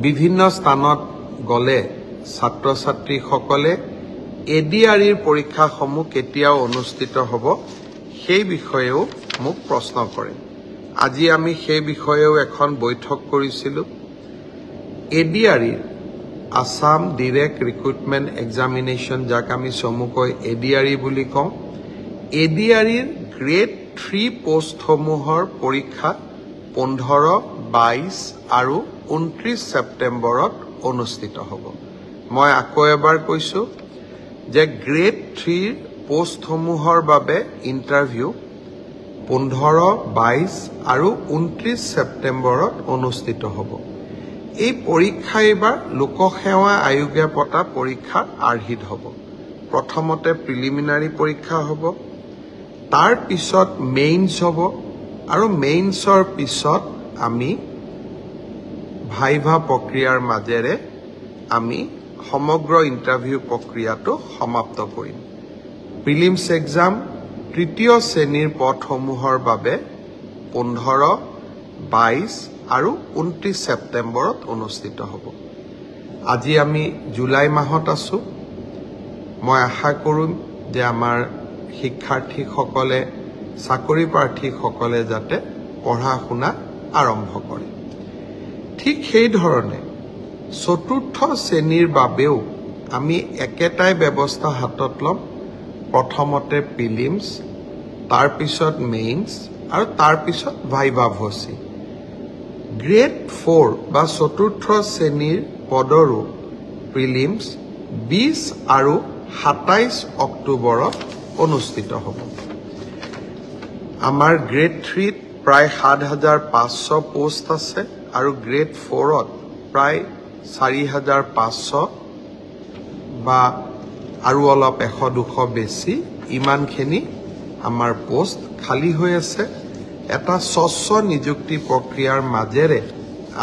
বিভিন্ন স্থানত গলে ছাত্ৰ ছাত্ৰীসকলে এডিআৰইৰ পৰীক্ষাসমূহ কেতিয়াও অনুষ্ঠিত হ'ব সেই বিষয়েও মোক প্ৰশ্ন কৰে আজি আমি সেই বিষয়েও এখন বৈঠক কৰিছিলোঁ এডিআৰইৰ আসাম ডাইৰেক্ট ৰিক্ৰুটমেন্ট এক্সামিনেশ্যন যাক আমি চমুকৈ এডিআৰই বুলি কওঁ এডিআৰইৰ গ্ৰেড 3 পোষ্টসমূহৰ পৰীক্ষা 15, 22 আৰু 29 সেপ্টেম্বৰত অনুষ্ঠিত হ'ব মই আকৌ এবাৰ কৈছো যে গ্ৰেড 3 পোষ্টসমূহৰ বাবে ইন্টাৰভিউ 15, 22 আৰু 29 সেপ্টেম্বৰত অনুষ্ঠিত হ'ব এই পৰীক্ষা এবাৰ লোকসেৱা আয়োগে পতা পৰীক্ষাৰ আৰ্হিত হ'ব প্ৰথমতে প্ৰিলিমিনাৰী পৰীক্ষা হ'ব তাৰ পিছত মেইনছ হ'ব আৰু মেইনছৰ পিছত আমি ভাইভা প্ৰক্ৰিয়াৰ মাজেৰে আমি সমগ্ৰ ইন্টাৰভিউ প্ৰক্ৰিয়াটো সমাপ্ত কৰিম প্ৰিলিমছ এক্সাম তৃতীয় শ্ৰেণীৰ পদসমূহৰ বাবে 15, 22 আৰু 29 সেপ্টেম্বৰত অনুষ্ঠিত হ'ব আজি আমি জুলাই মাহত আছো মই আশা কৰিম যে আমাৰ শিক্ষাৰ্থীসকলে চাকৰি প্ৰাৰ্থীসকলে যাতে পঢ়া শুনা আৰম্ভ কৰে ঠিক সেই ধৰণে চতুৰ্থ শ্ৰেণীৰ বাবেও আমি একেটাই ব্যৱস্থা হাতত ল'ম প্ৰথমতে প্ৰিলিমছ তাৰ পিছত মেইনছ আৰু তাৰ পিছত ভাইভা ভচি গ্ৰেড 4 বা চতুৰ্থ শ্ৰেণীৰ পদৰো প্ৰিলিমছ 20 আৰু 27 অক্টোবৰত অনুষ্ঠিত হ'ব আমাৰ গ্ৰেড 3 ত প্ৰায় 7500 পোষ্ট আছে আৰু গ্ৰেড 4 ত প্ৰায় 4500 বা আৰু অলপ 100-200 বেছি ইমানখিনি আমাৰ পোষ্ট খালি হৈ আছে এটা স্বচ্ছ নিযুক্তি প্ৰক্ৰিয়াৰ মাজেৰে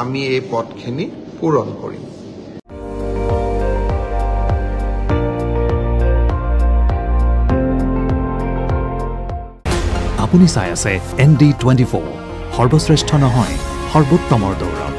আমি এই পদখিনি পূৰণ কৰিম আপুনি চাই আছে ND24 সৰ্বশ্ৰেষ্ঠ নহয় সৰ্বোত্তমৰ দৌৰত